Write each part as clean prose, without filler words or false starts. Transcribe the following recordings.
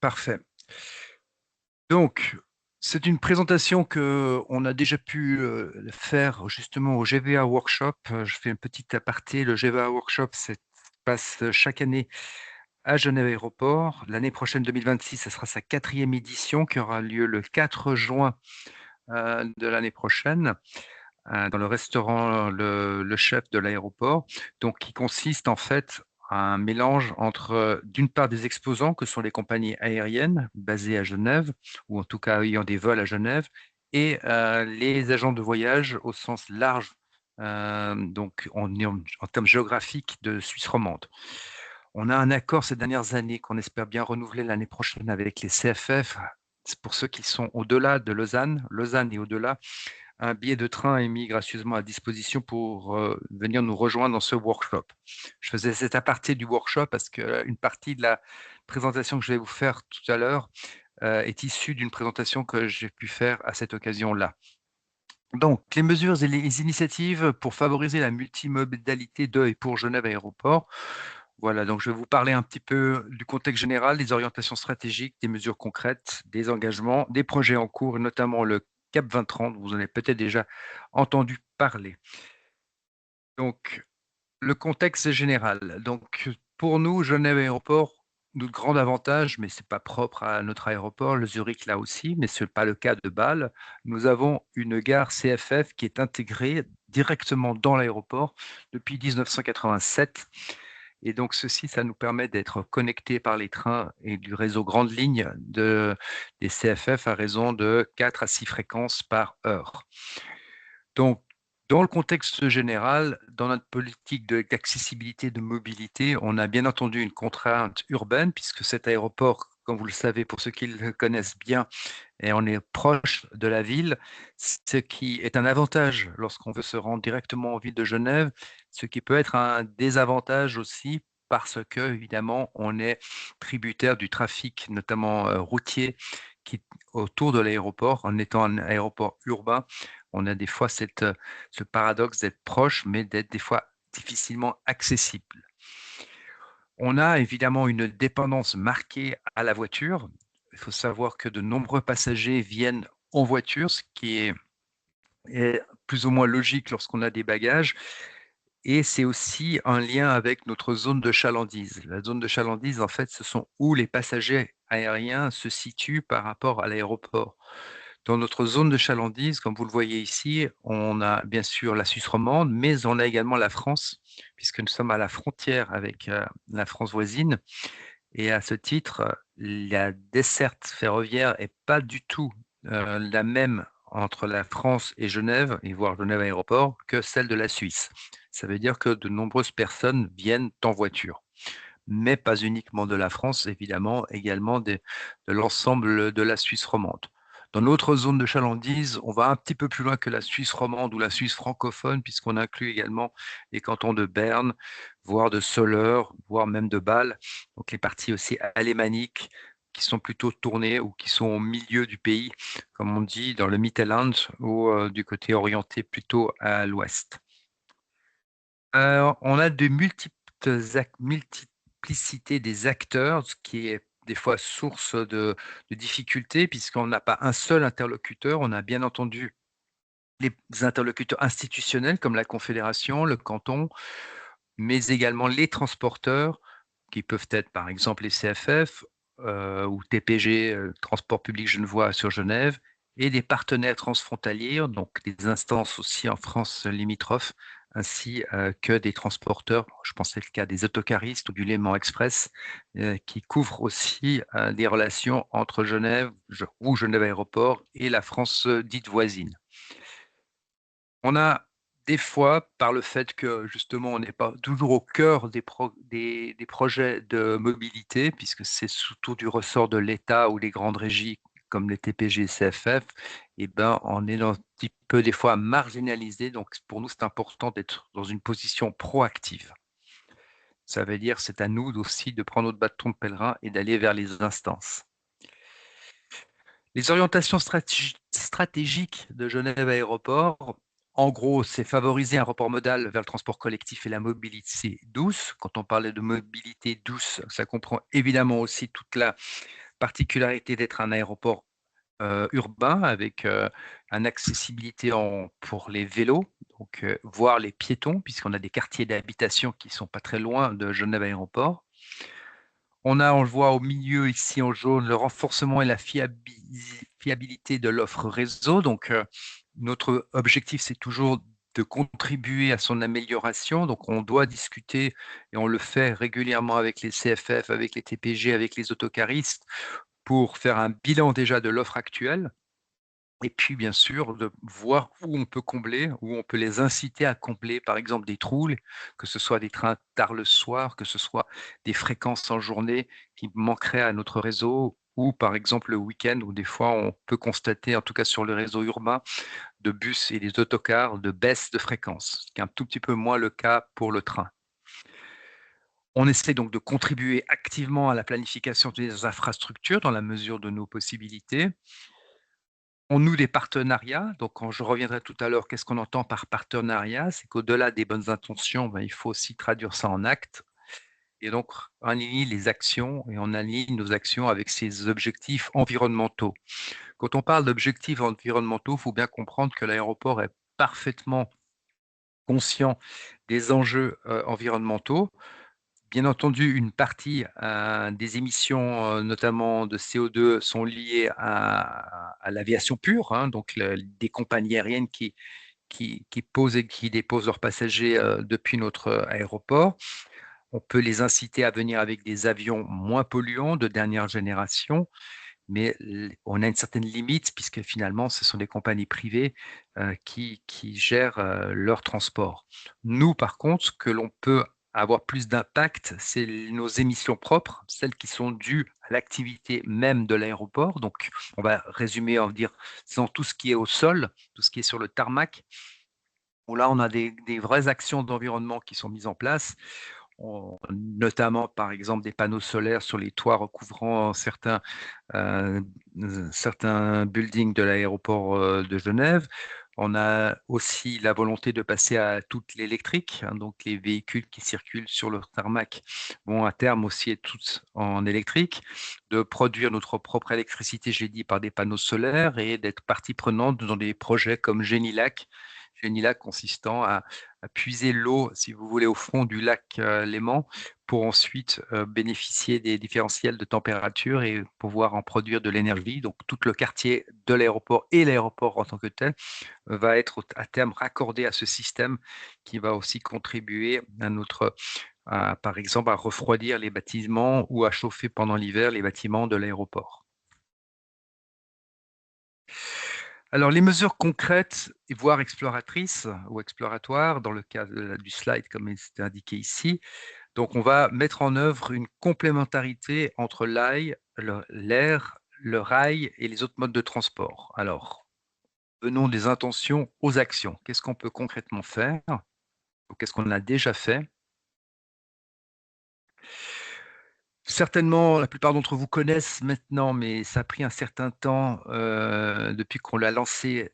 Parfait. Donc, c'est une présentation que on a déjà pu faire justement au GVA Workshop. Je fais une petite aparté. Le GVA Workshop passe chaque année à Genève Aéroport. L'année prochaine, 2026, ce sera sa quatrième édition qui aura lieu le 4 juin de l'année prochaine dans le restaurant le Chef de l'aéroport. Donc, qui consiste en fait à un mélange entre, d'une part, des exposants que sont les compagnies aériennes basées à Genève, ou en tout cas ayant des vols à Genève, et les agents de voyage au sens large, donc en termes géographiques de Suisse romande. On a un accord ces dernières années qu'on espère bien renouveler l'année prochaine avec les CFF. C'est pour ceux qui sont au-delà de Lausanne, Lausanne et au-delà, un billet de train est mis gracieusement à disposition pour venir nous rejoindre dans ce workshop. Je faisais cet aparté du workshop parce qu'une partie de la présentation que je vais vous faire tout à l'heure est issue d'une présentation que j'ai pu faire à cette occasion-là. Donc, les mesures et les initiatives pour favoriser la multimodalité de et pour Genève Aéroport. Voilà, donc je vais vous parler un petit peu du contexte général, des orientations stratégiques, des mesures concrètes, des engagements, des projets en cours, et notamment le CAP 2030, vous en avez peut-être déjà entendu parler. Donc, le contexte général. Donc, pour nous, Genève Aéroport, notre grand avantage, mais c'est pas propre à notre aéroport, le Zurich là aussi, mais ce n'est pas le cas de Bâle. Nous avons une gare CFF qui est intégrée directement dans l'aéroport depuis 1987. Et donc, ceci, ça nous permet d'être connectés par les trains et du réseau grande ligne des CFF à raison de 4 à 6 fréquences par heure. Donc, dans le contexte général, dans notre politique d'accessibilité, de mobilité, on a bien entendu une contrainte urbaine, puisque cet aéroport, comme vous le savez, pour ceux qui le connaissent bien, et on est proche de la ville, ce qui est un avantage lorsqu'on veut se rendre directement en ville de Genève, ce qui peut être un désavantage aussi parce que évidemment, on est tributaire du trafic, notamment routier, qui autour de l'aéroport. En étant un aéroport urbain, on a des fois ce paradoxe d'être proche, mais d'être des fois difficilement accessible. On a évidemment une dépendance marquée à la voiture. Il faut savoir que de nombreux passagers viennent en voiture, ce qui est plus ou moins logique lorsqu'on a des bagages. Et c'est aussi un lien avec notre zone de chalandise. La zone de chalandise, en fait, ce sont où les passagers aériens se situent par rapport à l'aéroport. Dans notre zone de chalandise, comme vous le voyez ici, on a bien sûr la Suisse romande, mais on a également la France, puisque nous sommes à la frontière avec la France voisine. Et à ce titre, la desserte ferroviaire est pas du tout, la même entre la France et Genève et voire Genève Aéroport que celle de la Suisse. Ça veut dire que de nombreuses personnes viennent en voiture, mais pas uniquement de la France, évidemment, également de l'ensemble de la Suisse romande. Dans notre zone de chalandise, on va un petit peu plus loin que la Suisse romande ou la Suisse francophone, puisqu'on inclut également les cantons de Berne, voire de Soleure, voire même de Bâle, donc les parties aussi alémaniques qui sont plutôt tournées ou qui sont au milieu du pays, comme on dit, dans le Mittelland ou du côté orienté plutôt à l'ouest. On a de multiplicité des acteurs, ce qui est des fois source de difficultés puisqu'on n'a pas un seul interlocuteur. On a bien entendu les interlocuteurs institutionnels comme la confédération, le canton, mais également les transporteurs qui peuvent être par exemple les CFF, ou TPG, Transport public genevois sur Genève et des partenaires transfrontaliers, donc des instances aussi en France limitrophes, ainsi, que des transporteurs. Je pense que c'est le cas des autocaristes ou du Léman Express, qui couvrent aussi, des relations entre Genève Aéroport et la France, dite voisine. On a des fois, par le fait que justement on n'est pas toujours au cœur des projets de mobilité, puisque c'est surtout du ressort de l'État ou les grandes régies comme les TPG et CFF, et ben, on est un petit peu des fois marginalisé. Donc pour nous, c'est important d'être dans une position proactive. Ça veut dire, c'est à nous aussi de prendre notre bâton de pèlerin et d'aller vers les instances. Les orientations stratégiques de Genève Aéroport, en gros, c'est favoriser un report modal vers le transport collectif et la mobilité douce. Quand on parle de mobilité douce, ça comprend évidemment aussi toute la particularité d'être un aéroport urbain avec une accessibilité pour les vélos, donc voire les piétons, puisqu'on a des quartiers d'habitation qui sont pas très loin de Genève Aéroport. On le voit au milieu ici en jaune, le renforcement et la fiabilité de l'offre réseau. Donc, notre objectif, c'est toujours de contribuer à son amélioration. Donc, on doit discuter et on le fait régulièrement avec les CFF, avec les TPG, avec les autocaristes pour faire un bilan déjà de l'offre actuelle et puis, bien sûr, de voir où on peut combler, où on peut les inciter à combler, par exemple, des trous, que ce soit des trains tard le soir, que ce soit des fréquences en journée qui manqueraient à notre réseau ou, par exemple, le week-end où des fois on peut constater, en tout cas sur le réseau urbain, de bus et des autocars, de baisse de fréquence, ce qui est un tout petit peu moins le cas pour le train. On essaie donc de contribuer activement à la planification des infrastructures dans la mesure de nos possibilités. On noue des partenariats, donc quand je reviendrai tout à l'heure, qu'est-ce qu'on entend par partenariat? C'est qu'au-delà des bonnes intentions, ben, il faut aussi traduire ça en actes et donc on aligne les actions et on aligne nos actions avec ces objectifs environnementaux. Quand on parle d'objectifs environnementaux, il faut bien comprendre que l'aéroport est parfaitement conscient des enjeux, environnementaux. Bien entendu, une partie, des émissions, notamment de CO2 sont liées à l'aviation pure, hein, donc des compagnies aériennes qui posent et qui déposent leurs passagers, depuis notre aéroport. On peut les inciter à venir avec des avions moins polluants de dernière génération, mais on a une certaine limite puisque finalement ce sont des compagnies privées, qui gèrent, leur transport. Nous, par contre, ce que l'on peut avoir plus d'impact, c'est nos émissions propres, celles qui sont dues à l'activité même de l'aéroport. Donc on va résumer en dire, sans tout ce qui est au sol, tout ce qui est sur le tarmac, où là on a des vraies actions d'environnement qui sont mises en place. Notamment, par exemple, des panneaux solaires sur les toits recouvrant heu, certains buildings de l'aéroport, de Genève. On a aussi la volonté de passer à tout l'électrique, hein, donc les véhicules qui circulent sur le tarmac vont à terme aussi être tous en électrique, de produire notre propre électricité, j'ai dit, par des panneaux solaires et d'être partie prenante dans des projets comme Génilac. Génilac consistant à puiser l'eau, si vous voulez, au fond du lac, Léman pour ensuite, bénéficier des différentiels de température et pouvoir en produire de l'énergie. Donc tout le quartier de l'aéroport et l'aéroport en tant que tel, va être à terme raccordé à ce système qui va aussi contribuer par exemple, à refroidir les bâtiments ou à chauffer pendant l'hiver les bâtiments de l'aéroport. Alors les mesures concrètes et voire exploratrices ou exploratoires dans le cas du slide comme c'est indiqué ici. Donc on va mettre en œuvre une complémentarité entre l'air, le rail et les autres modes de transport. Alors, venons des intentions aux actions. Qu'est-ce qu'on peut concrètement faire? Ou qu'est-ce qu'on a déjà fait? Certainement, la plupart d'entre vous connaissent maintenant, mais ça a pris un certain temps, depuis qu'on l'a lancé,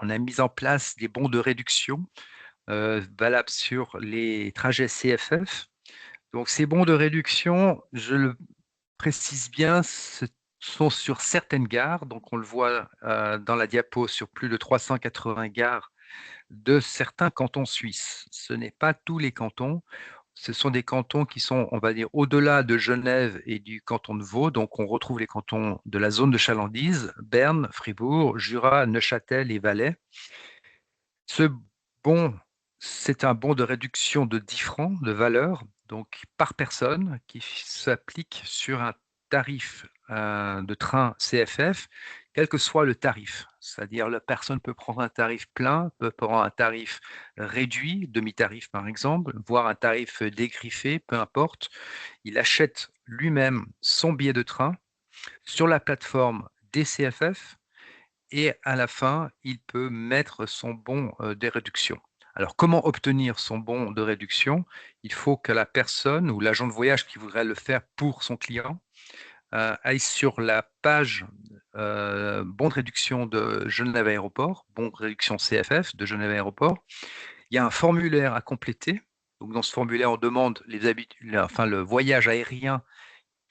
on a mis en place des bons de réduction, valables sur les trajets CFF. Donc ces bons de réduction, je le précise bien, ce sont sur certaines gares, donc on le voit, dans la diapo sur plus de 380 gares de certains cantons suisses. Ce n'est pas tous les cantons, ce sont des cantons qui sont, on va dire, au-delà de Genève et du canton de Vaud, donc on retrouve les cantons de la zone de chalandise, Berne, Fribourg, Jura, Neuchâtel et Valais. Ce bon, c'est un bon de réduction de 10 francs de valeur, donc par personne, qui s'applique sur un tarif, de train CFF, quel que soit le tarif. C'est-à-dire la personne peut prendre un tarif plein, peut prendre un tarif réduit, demi-tarif par exemple, voire un tarif, dégriffé, peu importe. Il achète lui-même son billet de train sur la plateforme des CFF et à la fin, il peut mettre son bon, de réduction. Alors comment obtenir son bon de réduction? Il faut que la personne ou l'agent de voyage qui voudrait le faire pour son client, aille sur la page, bon de réduction de Genève Aéroport, bon de réduction CFF de Genève Aéroport. Il y a un formulaire à compléter. Donc dans ce formulaire, on demande les habitudes, enfin le voyage aérien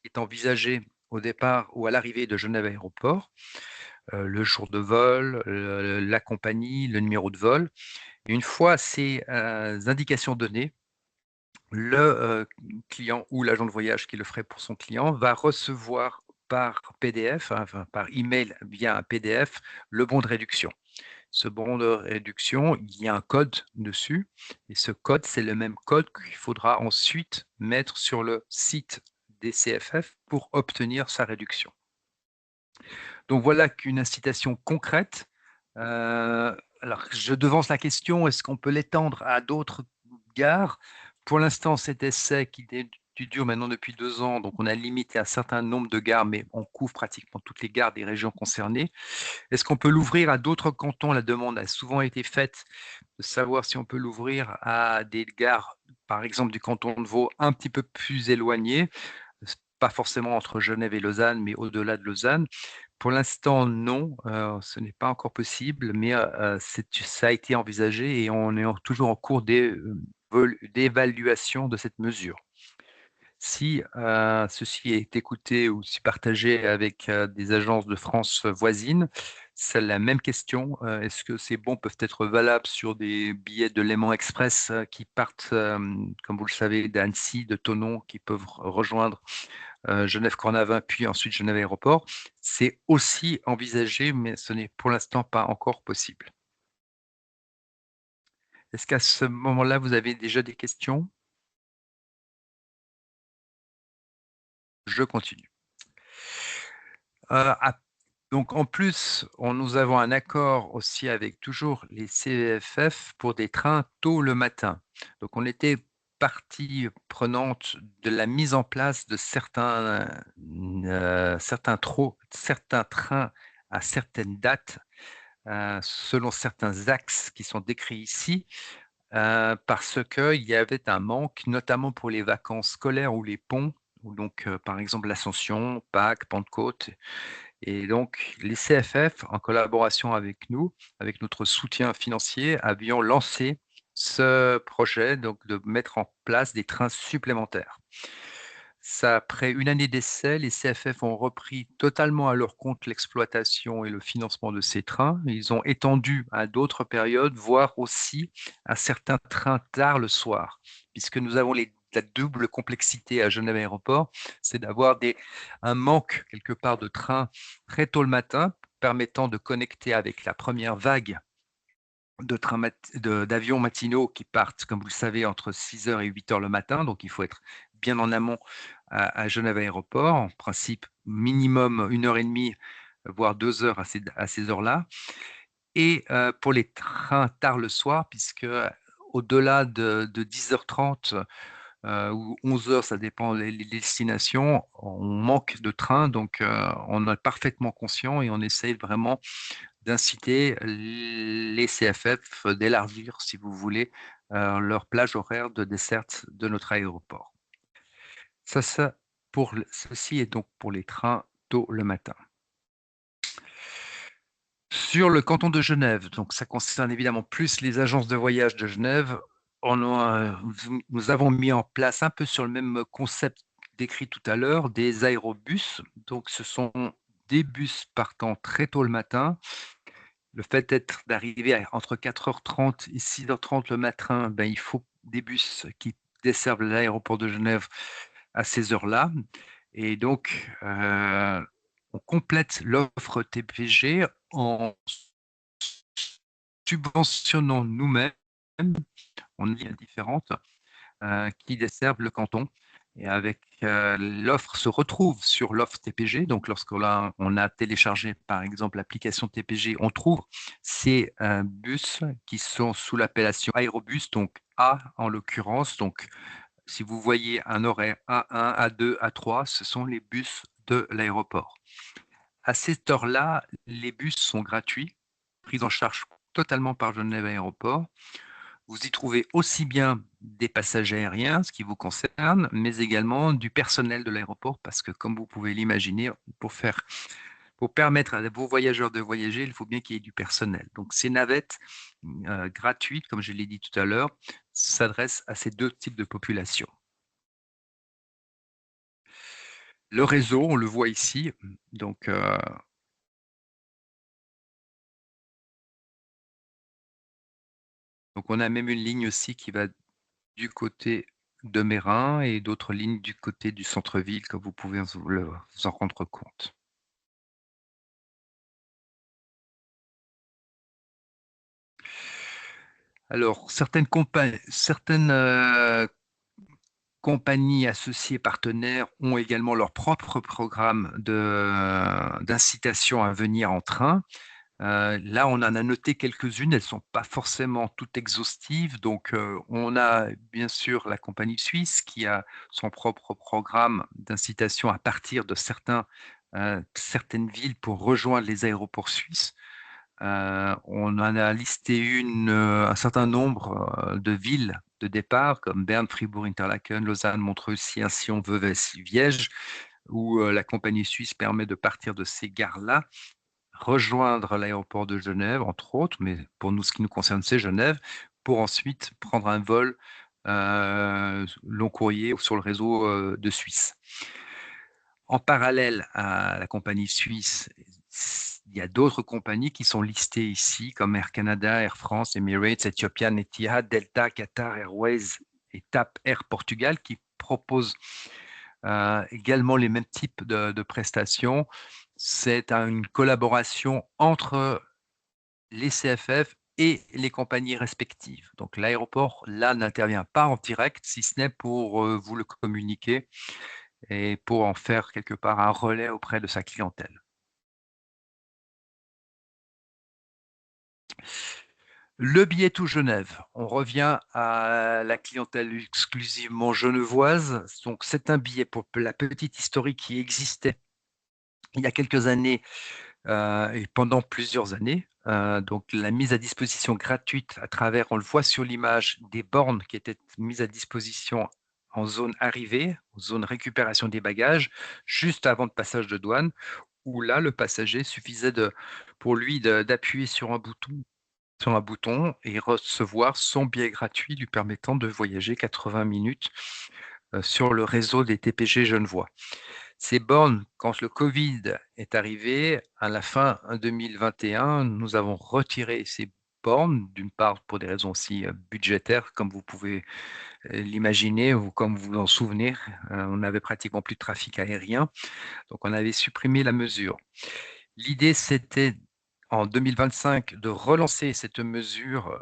qui est envisagé au départ ou à l'arrivée de Genève Aéroport, le jour de vol, la compagnie, le numéro de vol. Et une fois ces, indications données, le, client ou l'agent de voyage qui le ferait pour son client va recevoir par PDF, hein, enfin par email via un PDF, le bon de réduction. Ce bon de réduction, il y a un code dessus et ce code, c'est le même code qu'il faudra ensuite mettre sur le site des CFF pour obtenir sa réduction. Donc voilà qu'une incitation concrète. Alors je devance la question, est-ce qu'on peut l'étendre à d'autres gares? Pour l'instant, cet essai qui dure maintenant depuis 2 ans, donc on a limité un certain nombre de gares, mais on couvre pratiquement toutes les gares des régions concernées. Est-ce qu'on peut l'ouvrir à d'autres cantons? La demande a souvent été faite de savoir si on peut l'ouvrir à des gares, par exemple du canton de Vaud, un petit peu plus éloignées, pas forcément entre Genève et Lausanne, mais au-delà de Lausanne. Pour l'instant, non, ce n'est pas encore possible, mais ça a été envisagé et on est toujours en cours d'évaluation de cette mesure. Si, ceci est écouté ou si partagé avec, des agences de France voisines, c'est la même question, est-ce que ces bons peuvent être valables sur des billets de Léman Express, qui partent, comme vous le savez, d'Annecy, de Thonon, qui peuvent rejoindre, Genève-Cornavin, puis ensuite Genève Aéroport? C'est aussi envisagé, mais ce n'est pour l'instant pas encore possible. Est-ce qu'à ce moment-là, vous avez déjà des questions? Je continue. À Donc en plus, nous avons un accord aussi avec toujours les CEFF pour des trains tôt le matin. Donc on était partie prenante de la mise en place de certains trains à certaines dates, selon certains axes qui sont décrits ici, parce qu'il y avait un manque, notamment pour les vacances scolaires ou les ponts, ou donc par exemple l'Ascension, Pâques, Pentecôte. Et donc, les CFF, en collaboration avec nous, avec notre soutien financier, avions lancé ce projet, donc de mettre en place des trains supplémentaires. Ça, après une année d'essai, les CFF ont repris totalement à leur compte l'exploitation et le financement de ces trains. Ils ont étendu à d'autres périodes, voire aussi à certains trains tard le soir, puisque nous avons la double complexité à Genève Aéroport, c'est d'avoir un manque quelque part de trains très tôt le matin, permettant de connecter avec la première vague de d'avions matinaux qui partent, comme vous le savez, entre 6 heures et 8 heures le matin. Donc, il faut être bien en amont à Genève Aéroport. En principe, minimum 1 heure et demie, voire 2 heures à ces heures-là. Et pour les trains tard le soir, puisque au-delà de 10h30 ou 11 heures, ça dépend les destinations, on manque de trains. Donc, on est parfaitement conscient et on essaye vraiment d'inciter les CFF d'élargir, si vous voulez, leur plage horaire de desserte de notre aéroport. Ça ceci est donc pour les trains tôt le matin. Sur le canton de Genève, donc ça concerne évidemment plus les agences de voyage de Genève, nous avons mis en place un peu sur le même concept décrit tout à l'heure, des aérobus. Donc ce sont des bus partant très tôt le matin. Le fait d'arriver entre 4h30 et 6h30 le matin, ben, il faut des bus qui desservent l'aéroport de Genève à ces heures-là. Et donc, on complète l'offre TPG en subventionnant nous-mêmes, on est différentes, qui desservent le canton. Et avec l'offre se retrouve sur l'offre TPG. Donc, on a téléchargé, par exemple, l'application TPG, on trouve ces bus qui sont sous l'appellation aérobus, donc A en l'occurrence. Donc, si vous voyez un horaire A1, A2, A3, ce sont les bus de l'aéroport. À cette heure-là, les bus sont gratuits, pris en charge totalement par Genève Aéroport. Vous y trouvez aussi bien des passagers aériens, ce qui vous concerne, mais également du personnel de l'aéroport, parce que comme vous pouvez l'imaginer, pour permettre à vos voyageurs de voyager, il faut bien qu'il y ait du personnel. Donc ces navettes gratuites, comme je l'ai dit tout à l'heure, s'adressent à ces deux types de populations. Le réseau, on le voit ici, donc on a même une ligne aussi qui va du côté de Mérin et d'autres lignes du côté du centre-ville, comme vous pouvez vous en rendre compte. Alors certaines, compagnies associées partenaires ont également leur propre programme d'incitation à venir en train. Là, on en a noté quelques-unes, elles ne sont pas forcément toutes exhaustives. Donc, on a bien sûr la compagnie suisse qui a son propre programme d'incitation à partir de certaines villes pour rejoindre les aéroports suisses. On en a listé un certain nombre, de villes de départ comme Berne, Fribourg, Interlaken, Lausanne, Montreux, Sierre, Sion, Vevey, Liège, où, la compagnie suisse permet de partir de ces gares-là, rejoindre l'aéroport de Genève, entre autres, mais pour nous, ce qui nous concerne, c'est Genève, pour ensuite prendre un vol, long courrier sur le réseau, de Suisse. En parallèle à la compagnie suisse, il y a d'autres compagnies qui sont listées ici, comme Air Canada, Air France, Emirates, Ethiopian, Etihad, Delta, Qatar Airways et TAP Air Portugal, qui proposent également les mêmes types de prestations. C'est une collaboration entre les CFF et les compagnies respectives. Donc l'aéroport, là, n'intervient pas en direct, si ce n'est pour vous le communiquer et pour en faire quelque part un relais auprès de sa clientèle. Le billet tout Genève, on revient à la clientèle exclusivement genevoise. Donc c'est un billet pour la petite historique qui existait il y a quelques années et pendant plusieurs années. Donc la mise à disposition gratuite à travers, on le voit sur l'image, des bornes qui étaient mises à disposition en zone arrivée, en zone récupération des bagages, juste avant le passage de douane, où là, le passager suffisait pour lui d'appuyer sur un bouton et recevoir son billet gratuit lui permettant de voyager 80 minutes sur le réseau des TPG genevois. Ces bornes, quand le Covid est arrivé, à la fin 2021, nous avons retiré ces bornes, d'une part pour des raisons aussi budgétaires, comme vous pouvez l'imaginer ou comme vous vous en souvenez, on n'avait pratiquement plus de trafic aérien, donc on avait supprimé la mesure. L'idée, c'était en 2025 de relancer cette mesure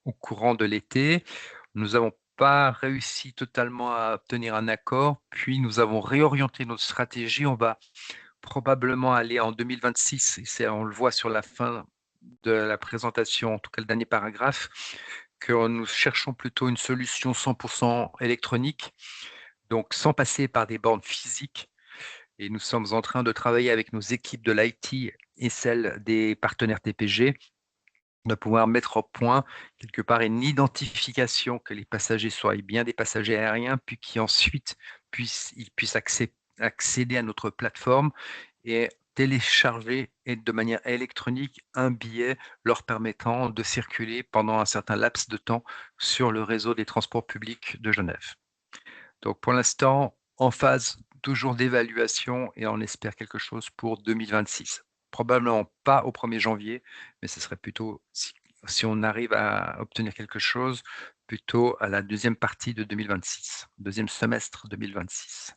au courant de l'été. Nous n'avons pas réussi totalement à obtenir un accord, puis nous avons réorienté notre stratégie. On va probablement aller en 2026, et on le voit sur la fin de la présentation, en tout cas le dernier paragraphe, que nous cherchons plutôt une solution 100% électronique, donc sans passer par des bornes physiques. Et nous sommes en train de travailler avec nos équipes de l'IT et celles des partenaires TPG, de pouvoir mettre au point quelque part une identification, que les passagers soient bien des passagers aériens, puis qu'ensuite ils puissent accéder à notre plateforme et télécharger et de manière électronique un billet leur permettant de circuler pendant un certain laps de temps sur le réseau des transports publics de Genève. Donc pour l'instant, en phase toujours d'évaluation et on espère quelque chose pour 2026. Probablement pas au 1er janvier, mais ce serait plutôt si on arrive à obtenir quelque chose, plutôt à la deuxième partie de 2026, deuxième semestre 2026.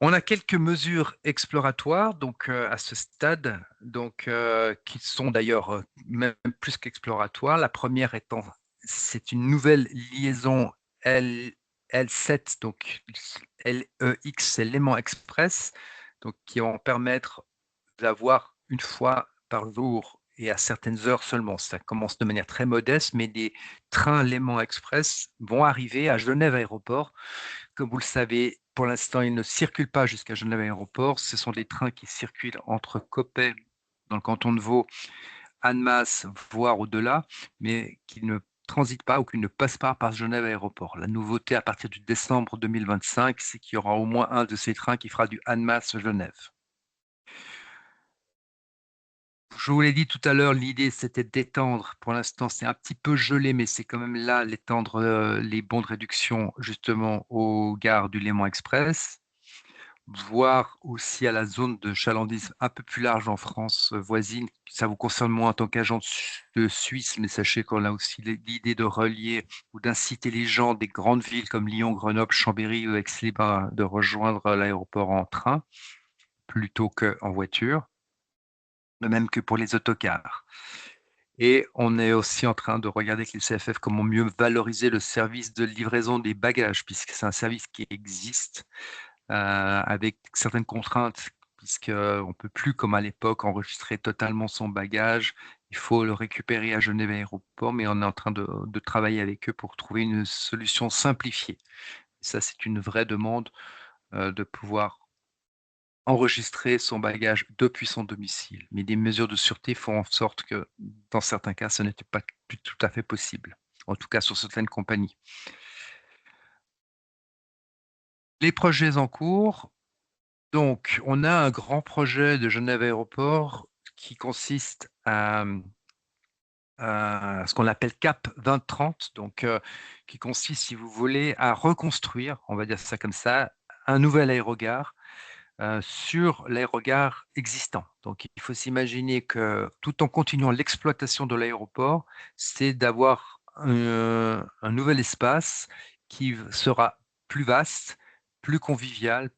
On a quelques mesures exploratoires donc à ce stade, donc qui sont d'ailleurs, même plus qu'exploratoires. La première étant, c'est une nouvelle liaison L L7, donc LEX, c'est Léman Express, donc qui vont permettre d'avoir une fois par jour et à certaines heures seulement. Ça commence de manière très modeste, mais des trains Léman Express vont arriver à Genève Aéroport. Comme vous le savez, pour l'instant, ils ne circulent pas jusqu'à Genève Aéroport. Ce sont des trains qui circulent entre Coppet, dans le canton de Vaud, Annemasse, voire au-delà, mais qui ne transitent pas ou qui ne passent pas par Genève Aéroport. La nouveauté à partir du décembre 2025, c'est qu'il y aura au moins un de ces trains qui fera du Annemasse-Genève. je vous l'ai dit tout à l'heure, l'idée c'était d'étendre. Pour l'instant, c'est un petit peu gelé, mais c'est quand même là l'étendre les bons de réduction justement aux gares du Léman Express, voire aussi à la zone de chalandise un peu plus large en France voisine. Ça vous concerne moins en tant qu'agent de Suisse, mais sachez qu'on a aussi l'idée de relier ou d'inciter les gens des grandes villes comme Lyon, Grenoble, Chambéry ou Aix-les-Bains de rejoindre l'aéroport en train plutôt qu'en voiture, de même que pour les autocars. Et on est aussi en train de regarder avec les CFF comment mieux valoriser le service de livraison des bagages, puisque c'est un service qui existe avec certaines contraintes, puisqu'on ne peut plus, comme à l'époque, enregistrer totalement son bagage. Il faut le récupérer à Genève Aéroport, mais on est en train de travailler avec eux pour trouver une solution simplifiée. Ça, c'est une vraie demande de pouvoir enregistrer son bagage depuis son domicile. Mais des mesures de sûreté font en sorte que, dans certains cas, ce n'était pas plus tout à fait possible, en tout cas sur certaines compagnies. Les projets en cours, donc on a un grand projet de Genève Aéroport qui consiste à ce qu'on appelle CAP 2030, donc qui consiste, si vous voulez, à reconstruire, on va dire ça comme ça, un nouvel aérogare sur l'aérogare existant. Donc il faut s'imaginer que tout en continuant l'exploitation de l'aéroport, c'est d'avoir un nouvel espace qui sera plus vaste, plus convivial,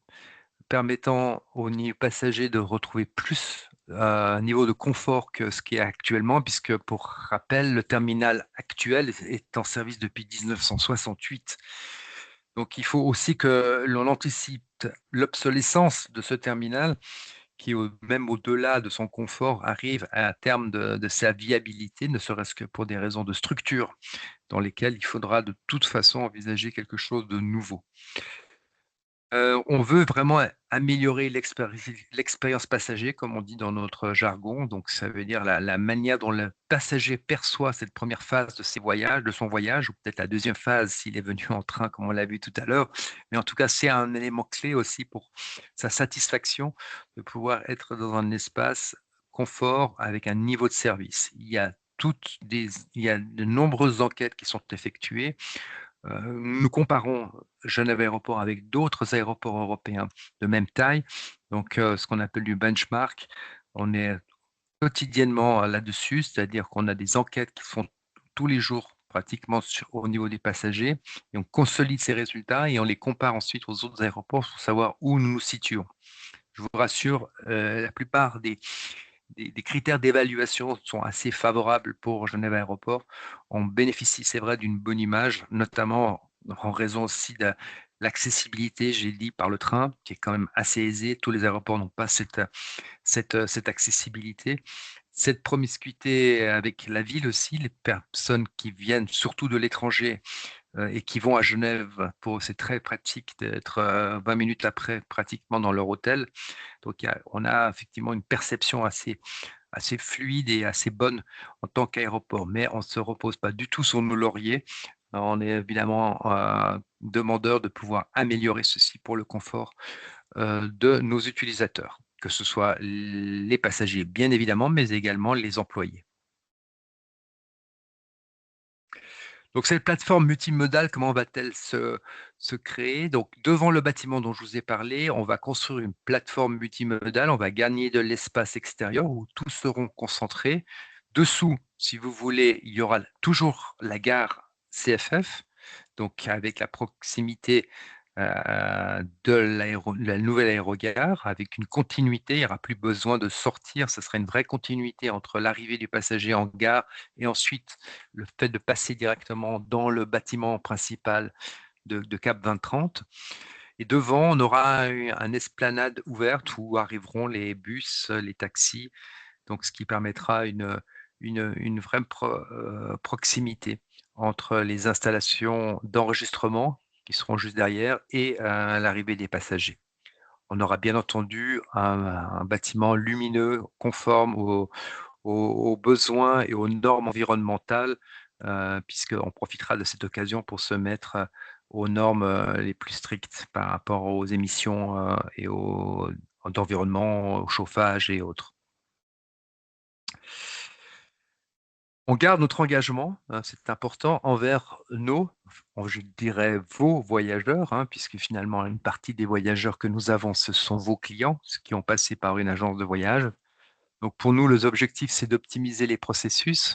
permettant aux passagers de retrouver plus un niveau de confort que ce qui est actuellement, puisque pour rappel, le terminal actuel est en service depuis 1968. Donc il faut aussi que l'on anticipe l'obsolescence de ce terminal qui, même au-delà de son confort, arrive à terme de sa viabilité, ne serait-ce que pour des raisons de structure dans lesquelles il faudra de toute façon envisager quelque chose de nouveau. On veut vraiment améliorer l'expérience passager, comme on dit dans notre jargon. Donc ça veut dire la manière dont le passager perçoit cette première phase de son voyage, ou peut-être la deuxième phase s'il est venu en train, comme on l'a vu tout à l'heure. Mais en tout cas, c'est un élément clé aussi pour sa satisfaction de pouvoir être dans un espace confort avec un niveau de service. Il y a de nombreuses enquêtes qui sont effectuées. Nous comparons Genève Aéroport avec d'autres aéroports européens de même taille, donc ce qu'on appelle du benchmark. On est quotidiennement là-dessus, c'est-à-dire qu'on a des enquêtes qui font tous les jours pratiquement au niveau des passagers, et on consolide ces résultats et on les compare ensuite aux autres aéroports pour savoir où nous nous situons. Je vous rassure, la plupart des critères d'évaluation sont assez favorables pour Genève Aéroport. On bénéficie, c'est vrai, d'une bonne image, notamment en raison aussi de l'accessibilité, j'ai dit, par le train, qui est quand même assez aisée. Tous les aéroports n'ont pas cette accessibilité. Cette promiscuité avec la ville aussi, les personnes qui viennent surtout de l'étranger et qui vont à Genève, pour eux, c'est très pratique d'être 20 minutes après pratiquement dans leur hôtel. Donc on a effectivement une perception assez fluide et assez bonne en tant qu'aéroport, mais on ne se repose pas du tout sur nos lauriers. On est évidemment demandeur de pouvoir améliorer ceci pour le confort de nos utilisateurs, que ce soit les passagers bien évidemment, mais également les employés. Donc cette plateforme multimodale, comment va-t-elle se créer? Donc devant le bâtiment dont je vous ai parlé, on va construire une plateforme multimodale, on va gagner de l'espace extérieur où tous seront concentrés. Dessous, si vous voulez, il y aura toujours la gare CFF, donc avec la proximité de la nouvelle aérogare, avec une continuité, il n'y aura plus besoin de sortir, ce sera une vraie continuité entre l'arrivée du passager en gare et ensuite le fait de passer directement dans le bâtiment principal de Cap 2030. Et devant, on aura une esplanade ouverte où arriveront les bus, les taxis, donc ce qui permettra une vraie proximité entre les installations d'enregistrement qui seront juste derrière et l'arrivée des passagers. On aura bien entendu un bâtiment lumineux, conforme aux besoins et aux normes environnementales, puisqu'on profitera de cette occasion pour se mettre aux normes les plus strictes par rapport aux émissions et d'environnement, au chauffage et autres. On garde notre engagement, hein, c'est important envers je dirais vos voyageurs, hein, puisque finalement une partie des voyageurs que nous avons, ce sont vos clients, ceux qui ont passé par une agence de voyage. Donc pour nous, les objectifs, c'est d'optimiser les processus.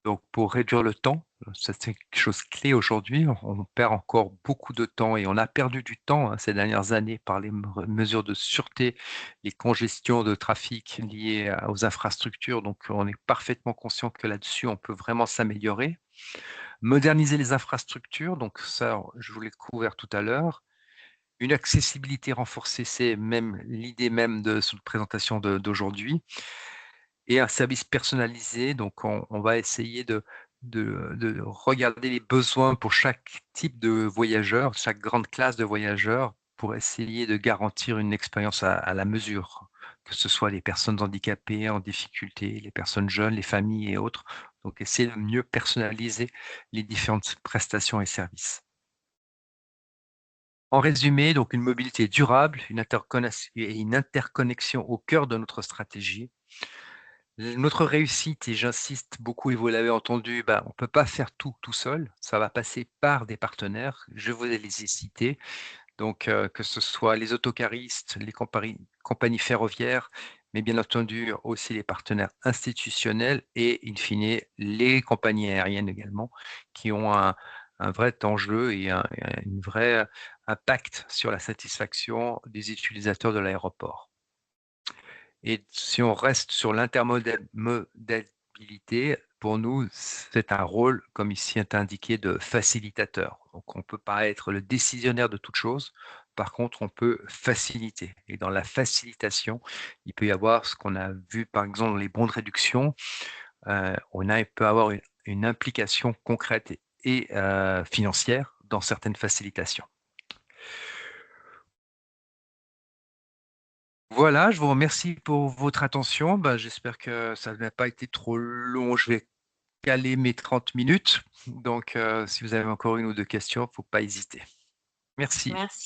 Donc pour réduire le temps, ça c'est quelque chose clé aujourd'hui. On perd encore beaucoup de temps et on a perdu du temps, hein, ces dernières années par les mesures de sûreté, les congestions de trafic liées aux infrastructures. Donc on est parfaitement conscient que là-dessus, on peut vraiment s'améliorer. Moderniser les infrastructures, donc ça, je vous l'ai couvert tout à l'heure. Une accessibilité renforcée, c'est même l'idée même de cette présentation d'aujourd'hui. Et un service personnalisé, donc on va essayer de regarder les besoins pour chaque type de voyageur, chaque grande classe de voyageurs, pour essayer de garantir une expérience à la mesure, que ce soit les personnes handicapées, en difficulté, les personnes jeunes, les familles et autres. Donc essayer de mieux personnaliser les différentes prestations et services. En résumé, donc une mobilité durable, une interconnexion au cœur de notre stratégie. Notre réussite, et j'insiste beaucoup et vous l'avez entendu, bah, on peut pas faire tout seul, ça va passer par des partenaires. Je vous les ai cités, donc que ce soit les autocaristes, les compagnies ferroviaires, mais bien entendu aussi les partenaires institutionnels et in fine les compagnies aériennes également, qui ont un vrai enjeu et une vraie impact sur la satisfaction des utilisateurs de l'aéroport. Et si on reste sur modalité, pour nous, c'est un rôle, comme ici est indiqué, de facilitateur. Donc on ne peut pas être le décisionnaire de toute chose. Par contre, on peut faciliter. Et dans la facilitation, il peut y avoir ce qu'on a vu, par exemple, dans les bons de réduction. Il peut avoir une implication concrète et financière dans certaines facilitations. Voilà, je vous remercie pour votre attention. Bah, j'espère que ça n'a pas été trop long. Je vais caler mes 30 minutes. Donc, si vous avez encore une ou 2 questions, faut pas hésiter. Merci. Merci.